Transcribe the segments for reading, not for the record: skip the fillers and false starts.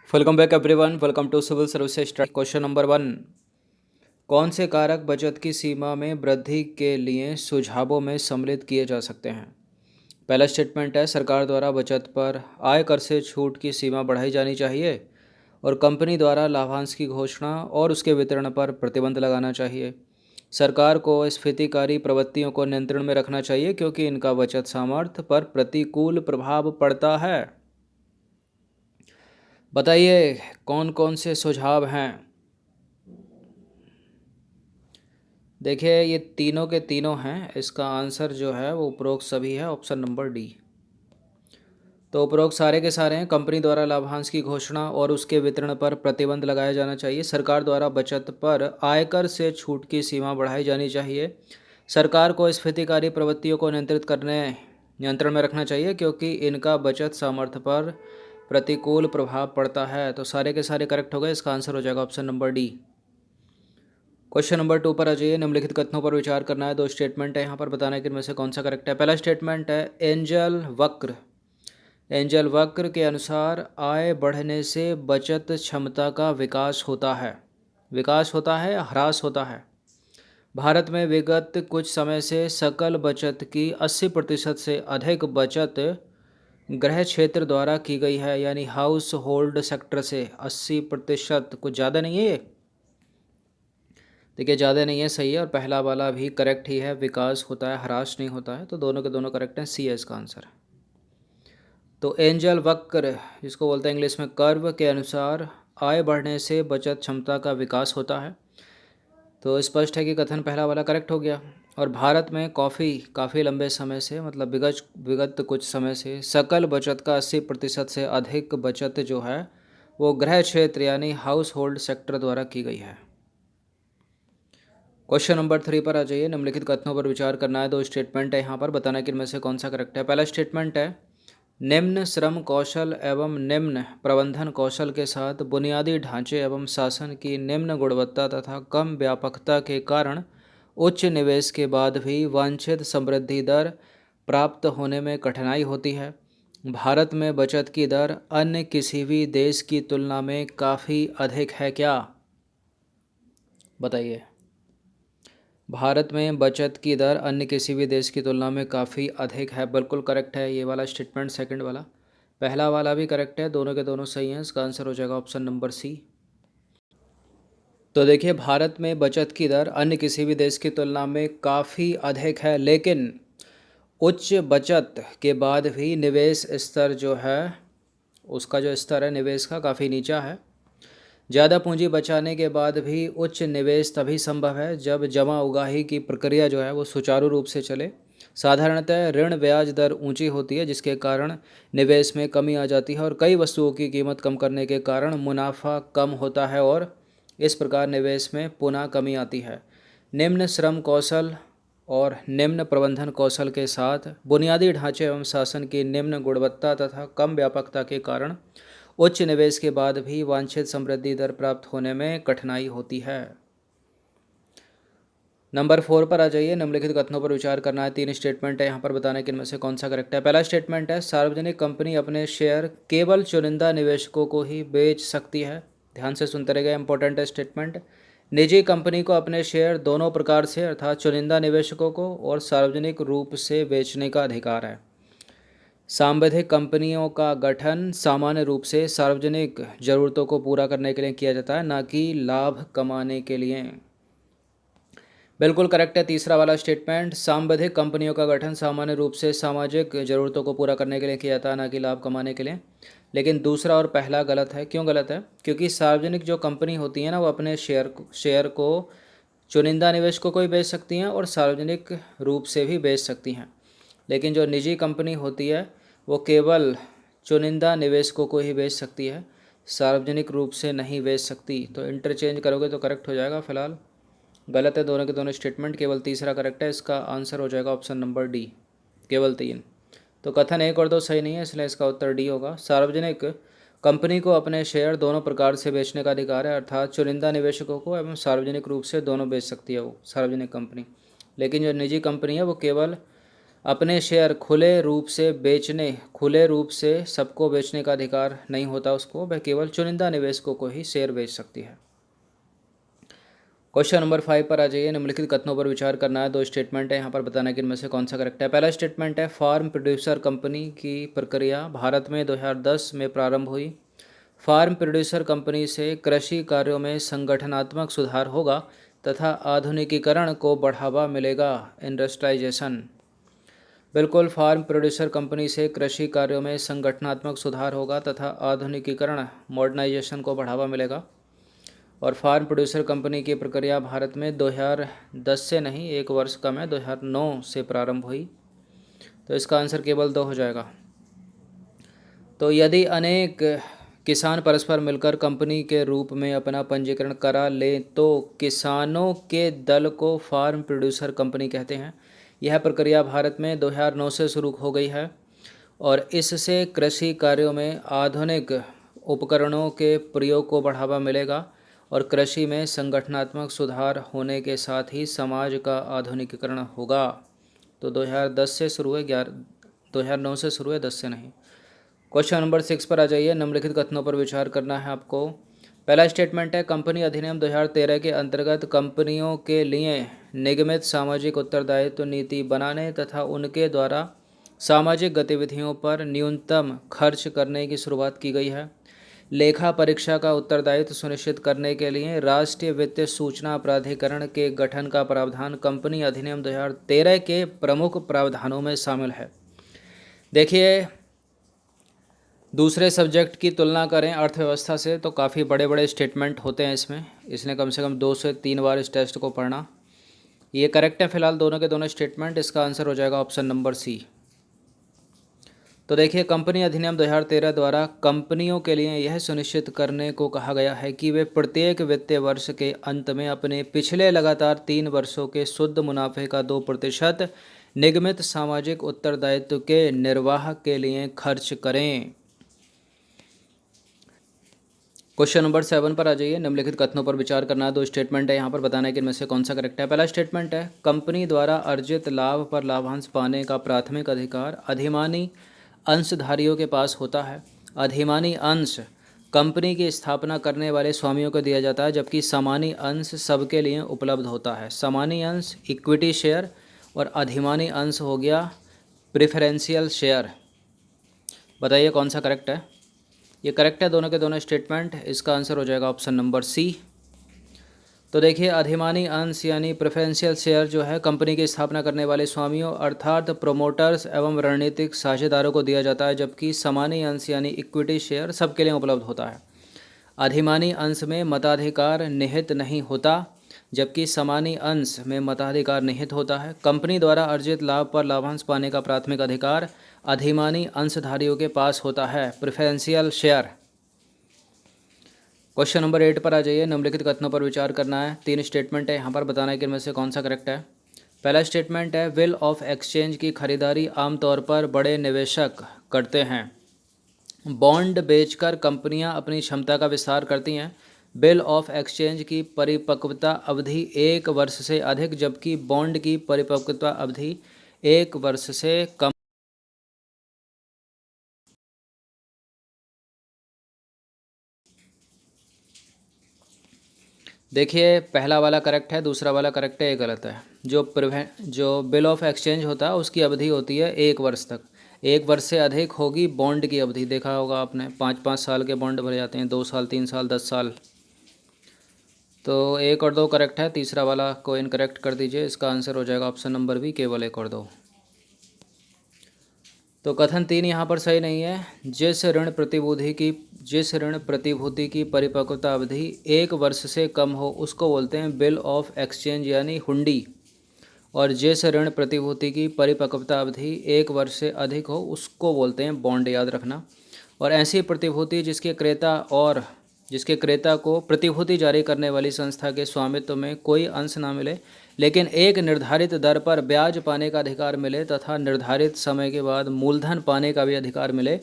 Welcome back everyone. Welcome to civil services study. Question number 1, कौन से कारक बचत की सीमा में वृद्धि के लिए सुझावों में सम्मिलित किए जा सकते हैं? पहला स्टेटमेंट है, सरकार द्वारा बचत पर आय कर से छूट की सीमा बढ़ाई जानी चाहिए और कंपनी द्वारा लाभांश की घोषणा और उसके वितरण पर प्रतिबंध लगाना चाहिए। सरकार को स्फीतिकारी प्रवृत्तियों को नियंत्रण में रखना चाहिए क्योंकि इनका बचत सामर्थ्य पर प्रतिकूल प्रभाव पड़ता है। बताइए कौन कौन से सुझाव हैं। देखिए ये तीनों के तीनों हैं, इसका आंसर जो है वो उपरोक्त सभी है, ऑप्शन नंबर डी। तो उपरोक्त सारे के सारे हैं। कंपनी द्वारा लाभांश की घोषणा और उसके वितरण पर प्रतिबंध लगाया जाना चाहिए। सरकार द्वारा बचत पर आयकर से छूट की सीमा बढ़ाई जानी चाहिए। सरकार को स्फीतिकारी प्रवृत्तियों को नियंत्रण में रखना चाहिए क्योंकि इनका बचत सामर्थ्य पर प्रतिकूल प्रभाव पड़ता है। तो सारे के सारे करेक्ट हो गए, इसका आंसर हो जाएगा option number D. Question number 2 पर आ जाइए। निम्नलिखित कथनों पर विचार करना है। 2 स्टेटमेंट है यहाँ पर, बताना है कि इनमें से कौन सा करेक्ट है। पहला स्टेटमेंट है, एंजल वक्र के अनुसार आय बढ़ने से बचत क्षमता का विकास होता है। विकास होता है या ह्रास होता है? भारत में विगत कुछ समय से सकल बचत की 80% से अधिक बचत गृह क्षेत्र द्वारा की गई है, यानी हाउस होल्ड सेक्टर से। 80% कुछ ज़्यादा नहीं है ये? देखिए ज़्यादा नहीं है, सही है। और पहला वाला भी करेक्ट ही है, विकास होता है, ह्रास नहीं होता है। तो दोनों के दोनों करेक्ट हैं, सी है इसका आंसर। तो एंजल वक्र जिसको बोलते हैं इंग्लिश में कर्व के अनुसार आय बढ़ने से बचत क्षमता का विकास होता है। तो स्पष्ट है कि कथन पहला वाला करेक्ट हो गया। और भारत में काफ़ी लंबे समय से, मतलब विगत कुछ समय से सकल बचत का 80% से अधिक बचत जो है वो गृह क्षेत्र यानी हाउस होल्ड सेक्टर द्वारा की गई है। क्वेश्चन नंबर 3 पर आ जाइए। निम्नलिखित कथनों पर विचार करना है। 2 स्टेटमेंट है यहाँ पर, बताना कि इनमें से कौन सा करेक्ट है। पहला स्टेटमेंट है, निम्न श्रम कौशल एवं निम्न प्रबंधन कौशल के साथ बुनियादी ढांचे एवं शासन की निम्न गुणवत्ता तथा कम व्यापकता के कारण उच्च निवेश के बाद भी वांछित समृद्धि दर प्राप्त होने में कठिनाई होती है। भारत में बचत की दर अन्य किसी भी देश की तुलना में काफ़ी अधिक है क्या? बताइए। भारत में बचत की दर अन्य किसी भी देश की तुलना में काफ़ी अधिक है, बिल्कुल करेक्ट है ये वाला स्टेटमेंट, सेकंड वाला। पहला वाला भी करेक्ट है, दोनों के दोनों सही हैं। इसका आंसर हो जाएगा ऑप्शन नंबर सी। तो देखिए भारत में बचत की दर अन्य किसी भी देश की तुलना में काफ़ी अधिक है, लेकिन उच्च बचत के बाद भी निवेश स्तर जो है, उसका जो स्तर है निवेश का, काफ़ी नीचा है। ज़्यादा पूंजी बचाने के बाद भी उच्च निवेश तभी संभव है जब जमा उगाही की प्रक्रिया जो है वो सुचारू रूप से चले। साधारणतः ऋण ब्याज दर ऊंची होती है जिसके कारण निवेश में कमी आ जाती है और कई वस्तुओं की कीमत कम करने के कारण मुनाफा कम होता है और इस प्रकार निवेश में पुनः कमी आती है। निम्न श्रम कौशल और निम्न प्रबंधन कौशल के साथ बुनियादी ढांचे एवं शासन की निम्न गुणवत्ता तथा कम व्यापकता के कारण उच्च निवेश के बाद भी वांछित समृद्धि दर प्राप्त होने में कठिनाई होती है। नंबर 4 पर आ जाइए। निम्नलिखित कथनों पर विचार करना है। 3 स्टेटमेंट है यहाँ पर, बताने कि इनमें से कौन सा करेक्ट है। पहला स्टेटमेंट है, सार्वजनिक कंपनी अपने शेयर केवल चुनिंदा निवेशकों को ही बेच सकती है। ध्यान से सुनते रहिएगा, इंपॉर्टेंट है स्टेटमेंट। निजी कंपनी को अपने शेयर दोनों प्रकार से, अर्थात चुनिंदा निवेशकों को और सार्वजनिक रूप से बेचने का अधिकार है। सांविधिक कंपनियों का गठन सामान्य रूप से सार्वजनिक जरूरतों को पूरा करने के लिए किया जाता है, न कि लाभ कमाने के लिए। बिल्कुल करेक्ट है तीसरा वाला स्टेटमेंट। सांविधिक कंपनियों का गठन सामान्य रूप से सामाजिक जरूरतों को पूरा करने के लिए किया जाता है, न कि लाभ कमाने के लिए। लेकिन दूसरा और पहला गलत है। क्यों गलत है? क्योंकि सार्वजनिक जो कंपनी होती है ना, वो अपने शेयर को चुनिंदा निवेशकों को ही बेच सकती हैं और सार्वजनिक रूप से भी बेच सकती हैं। लेकिन जो निजी कंपनी होती है वो केवल चुनिंदा निवेशकों को ही बेच सकती है, सार्वजनिक रूप से नहीं बेच सकती। तो इंटरचेंज करोगे तो करेक्ट हो जाएगा। फिलहाल गलत है दोनों के दोनों स्टेटमेंट, केवल तीसरा करेक्ट है। इसका आंसर हो जाएगा ऑप्शन नंबर डी, केवल 3। तो कथन 1 और 2 सही नहीं है, इसलिए इसका उत्तर डी होगा। सार्वजनिक कंपनी को अपने शेयर दोनों प्रकार से बेचने का अधिकार है, अर्थात चुनिंदा निवेशकों को एवं सार्वजनिक रूप से दोनों बेच सकती है वो सार्वजनिक कंपनी। लेकिन जो निजी कंपनी है वो केवल अपने शेयर खुले रूप से सबको बेचने का अधिकार नहीं होता उसको, वह केवल चुनिंदा निवेशकों को ही शेयर बेच सकती है। क्वेश्चन नंबर 5 पर आ जाइए। निम्नलिखित कथनों पर विचार करना है। दो स्टेटमेंट है, यहाँ पर बताना है कि इनमें से कौन सा करेक्ट है। पहला स्टेटमेंट है, फार्म प्रोड्यूसर कंपनी की प्रक्रिया भारत में 2010 में प्रारंभ हुई। फार्म प्रोड्यूसर कंपनी से कृषि कार्यों में संगठनात्मक सुधार होगा तथा आधुनिकीकरण को बढ़ावा मिलेगा। इंडस्ट्रियलाइजेशन। बिल्कुल, फार्म प्रोड्यूसर कंपनी से कृषि कार्यों में संगठनात्मक सुधार होगा तथा आधुनिकीकरण मॉडर्नाइजेशन को बढ़ावा मिलेगा। और फार्म प्रोड्यूसर कंपनी की प्रक्रिया भारत में 2010 से नहीं, एक वर्ष कम है, 2009 से प्रारंभ हुई। तो इसका आंसर केवल 2 हो जाएगा। तो यदि अनेक किसान परस्पर मिलकर कंपनी के रूप में अपना पंजीकरण करा लें तो किसानों के दल को फार्म प्रोड्यूसर कंपनी कहते हैं। यह प्रक्रिया भारत में 2009 से शुरू हो गई है और इससे कृषि कार्यों में आधुनिक उपकरणों के प्रयोग को बढ़ावा मिलेगा और कृषि में संगठनात्मक सुधार होने के साथ ही समाज का आधुनिकीकरण होगा। तो 2010 से शुरू है, 2009 से शुरू है, 10 से नहीं। क्वेश्चन नंबर 6 पर आ जाइए। निम्नलिखित कथनों पर विचार करना है आपको। पहला स्टेटमेंट है, कंपनी अधिनियम 2013 के अंतर्गत कंपनियों के लिए निगमित सामाजिक उत्तरदायित्व नीति बनाने तथा उनके द्वारा सामाजिक गतिविधियों पर न्यूनतम खर्च करने की शुरुआत की गई है। लेखा परीक्षा का उत्तरदायित्व सुनिश्चित करने के लिए राष्ट्रीय वित्तीय सूचना प्राधिकरण के गठन का प्रावधान कंपनी अधिनियम 2013 के प्रमुख प्रावधानों में शामिल है। देखिए, दूसरे सब्जेक्ट की तुलना करें अर्थव्यवस्था से तो काफ़ी बड़े बड़े स्टेटमेंट होते हैं इसमें, इसने कम से कम 2 से 3 बार इस टेस्ट को पढ़ना। ये करेक्ट है फिलहाल दोनों के दोनों स्टेटमेंट। इसका आंसर हो जाएगा ऑप्शन नंबर सी। तो देखिए, कंपनी अधिनियम 2013 द्वारा कंपनियों के लिए यह सुनिश्चित करने को कहा गया है कि वे प्रत्येक वित्तीय वर्ष के अंत में अपने पिछले लगातार 3 वर्षों के शुद्ध मुनाफे का 2% निगमित सामाजिक उत्तरदायित्व के निर्वाह के लिए खर्च करें। क्वेश्चन नंबर 7 पर आ जाइए। निम्नलिखित कथनों पर विचार करना है। दो स्टेटमेंट है, यहाँ पर बताना है कि इनमें से कौन सा करेक्ट है। पहला स्टेटमेंट है, कंपनी द्वारा अर्जित लाभ पर लाभांश पाने का प्राथमिक अधिकार अधिमानी अंशधारियों के पास होता है। अधिमानी अंश कंपनी की स्थापना करने वाले स्वामियों को दिया जाता है, जबकि सामान्य अंश सबके लिए उपलब्ध होता है। सामान्य अंश इक्विटी शेयर और अधिमानी अंश हो गया प्रेफरेंशियल शेयर। बताइए कौन सा करेक्ट है। ये करेक्ट है दोनों के दोनों स्टेटमेंट। इसका आंसर हो जाएगा ऑप्शन नंबर सी। तो देखिए, अधिमानी अंश यानी प्रेफरेंशियल शेयर जो है कंपनी की स्थापना करने वाले स्वामियों अर्थात प्रोमोटर्स एवं रणनीतिक साझेदारों को दिया जाता है, जबकि सामान्य अंश यानी इक्विटी शेयर सबके लिए उपलब्ध होता है। अधिमानी अंश में मताधिकार निहित नहीं होता, जबकि सामान्य अंश में मताधिकार निहित होता है। कंपनी द्वारा अर्जित लाभ पर लाभांश पाने का प्राथमिक अधिकार अधिमानी अंशधारियों के पास होता है, प्रेफरेंशियल शेयर। क्वेश्चन नंबर 8 पर आ जाइए। निम्नलिखित कथनों पर विचार करना है। 3 स्टेटमेंट है, यहाँ पर बताना है कि इनमें से कौन सा करेक्ट है। पहला स्टेटमेंट है, बिल ऑफ एक्सचेंज की खरीदारी आमतौर पर बड़े निवेशक करते हैं। बॉन्ड बेचकर कंपनियां अपनी क्षमता का विस्तार करती हैं। बिल ऑफ एक्सचेंज की परिपक्वता अवधि 1 वर्ष से अधिक, जबकि बॉन्ड की परिपक्वता अवधि 1 वर्ष से कम। देखिए, पहला वाला करेक्ट है, दूसरा वाला करेक्ट है, ये गलत है। जो बिल ऑफ एक्सचेंज होता है उसकी अवधि होती है 1 वर्ष तक। 1 वर्ष से अधिक होगी बॉन्ड की अवधि। देखा होगा आपने, 5-5 साल के बॉन्ड भरे जाते हैं, 2 साल, 3 साल, 10 साल। तो 1 और 2 करेक्ट है, तीसरा वाला को इनकरेक्ट कर दीजिए। इसका आंसर हो जाएगा ऑप्शन नंबर बी, केवल 1 और 2। तो कथन 3 यहाँ पर सही नहीं है। जिस ऋण प्रतिभूति की परिपक्वता अवधि 1 वर्ष से कम हो उसको बोलते हैं बिल ऑफ एक्सचेंज यानी हुंडी, और जिस ऋण प्रतिभूति की परिपक्वता अवधि 1 वर्ष से अधिक हो उसको बोलते हैं बॉन्ड, याद रखना। और ऐसी प्रतिभूति जिसके क्रेता को प्रतिभूति जारी करने वाली संस्था के स्वामित्व में कोई अंश ना मिले, लेकिन एक निर्धारित दर पर ब्याज पाने का अधिकार मिले तथा निर्धारित समय के बाद मूलधन पाने का भी अधिकार मिले,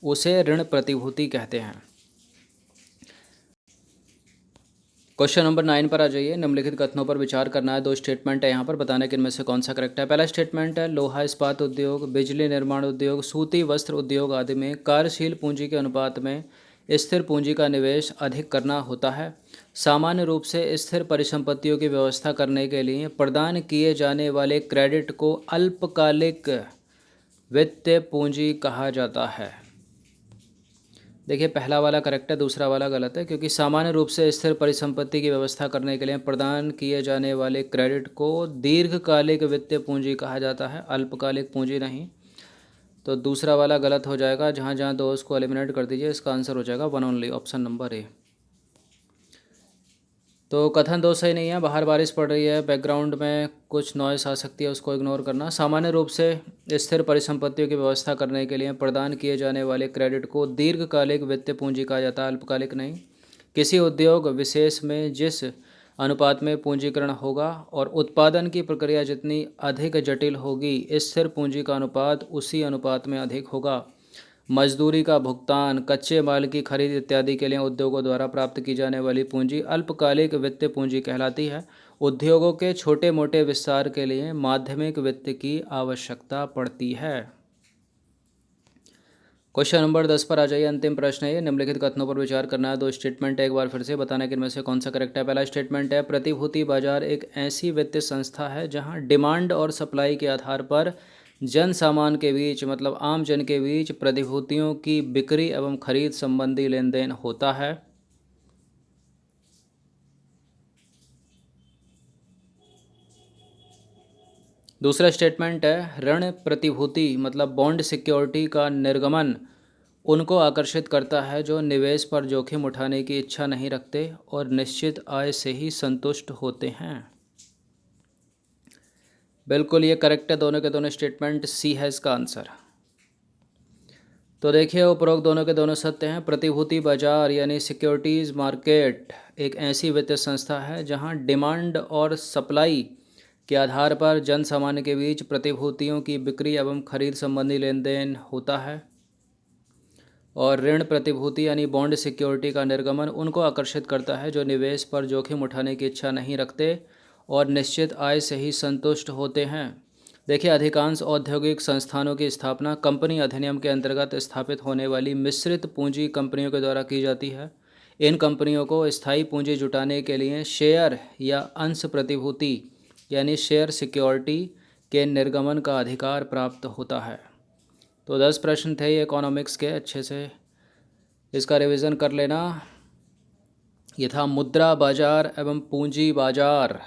उसे ऋण प्रतिभूति कहते हैं। क्वेश्चन नंबर 9 पर आ जाइए। निम्नलिखित कथनों पर विचार करना है। दो स्टेटमेंट है यहाँ पर, बताना है कि इनमें से कौन सा करेक्ट है। पहला स्टेटमेंट है, लोहा इस्पात उद्योग, बिजली निर्माण उद्योग, सूती वस्त्र उद्योग आदि में कार्यशील पूंजी के अनुपात में स्थिर पूंजी का निवेश अधिक करना होता है। सामान्य रूप से स्थिर परिसंपत्तियों की व्यवस्था करने के लिए प्रदान किए जाने वाले क्रेडिट को अल्पकालिक वित्तीय पूंजी कहा जाता है। देखिए, पहला वाला करेक्ट है, दूसरा वाला गलत है, क्योंकि सामान्य रूप से स्थिर परिसंपत्ति की व्यवस्था करने के लिए प्रदान किए जाने वाले क्रेडिट को दीर्घकालिक वित्तीय पूंजी कहा जाता है, अल्पकालिक पूंजी नहीं। तो दूसरा वाला गलत हो जाएगा। जहाँ जहाँ दो उसको एलिमिनेट कर दीजिए। इसका आंसर हो जाएगा one only, option number A. तो कथन दो सही नहीं है। बाहर बारिश पड़ रही है, बैकग्राउंड में कुछ नॉइस आ सकती है, उसको इग्नोर करना। सामान्य रूप से स्थिर परिसंपत्तियों की व्यवस्था करने के लिए प्रदान किए जाने वाले क्रेडिट को दीर्घकालिक वित्तीय पूंजी कहा जाता है, अल्पकालिक नहीं। किसी उद्योग विशेष में जिस अनुपात में पूंजीकरण होगा और उत्पादन की प्रक्रिया जितनी अधिक जटिल होगी, स्थिर पूंजी का अनुपात उसी अनुपात में अधिक होगा। मजदूरी का भुगतान, कच्चे माल की खरीद इत्यादि के लिए उद्योगों द्वारा प्राप्त की जाने वाली पूंजी अल्पकालिक वित्तीय पूंजी कहलाती है। उद्योगों के छोटे मोटे विस्तार के लिए माध्यमिक वित्त की आवश्यकता पड़ती है। क्वेश्चन नंबर 10 पर आ जाइए। अंतिम प्रश्न है ये। निम्नलिखित कथनों पर विचार करना है। दो स्टेटमेंट है, एक बार फिर से बताना कि इनमें से कौन सा करेक्ट है। पहला स्टेटमेंट है, प्रतिभूति बाजार एक ऐसी वित्तीय संस्था है जहां डिमांड और सप्लाई के आधार पर जन सामान के बीच, मतलब आम जन के बीच, प्रतिभूतियों की बिक्री एवं खरीद संबंधी लेन देन होता है। दूसरा स्टेटमेंट है, ऋण प्रतिभूति मतलब बॉन्ड सिक्योरिटी का निर्गमन उनको आकर्षित करता है जो निवेश पर जोखिम उठाने की इच्छा नहीं रखते और निश्चित आय से ही संतुष्ट होते हैं। बिल्कुल ये करेक्ट है, दोनों के दोनों स्टेटमेंट। सी है इसका आंसर। तो देखिए, उपरोक्त दोनों के दोनों सत्य हैं। प्रतिभूति बाजार यानी सिक्योरिटीज़ मार्केट एक ऐसी वित्तीय संस्था है जहां डिमांड और सप्लाई के आधार पर जन सामान्य के बीच प्रतिभूतियों की बिक्री एवं खरीद संबंधी लेन देन होता है। और ऋण प्रतिभूति यानी बॉन्ड सिक्योरिटी का निर्गमन उनको आकर्षित करता है जो निवेश पर जोखिम उठाने की इच्छा नहीं रखते और निश्चित आय से ही संतुष्ट होते हैं। देखिए, अधिकांश औद्योगिक संस्थानों की स्थापना कंपनी अधिनियम के अंतर्गत स्थापित होने वाली मिश्रित पूंजी कंपनियों के द्वारा की जाती है। इन कंपनियों को स्थायी पूंजी जुटाने के लिए शेयर या अंश प्रतिभूति यानी शेयर सिक्योरिटी के निर्गमन का अधिकार प्राप्त होता है। तो 10 प्रश्न थे ये इकोनॉमिक्स के, अच्छे से इसका रिवीजन कर लेना। ये था मुद्रा बाजार एवं पूंजी बाजार।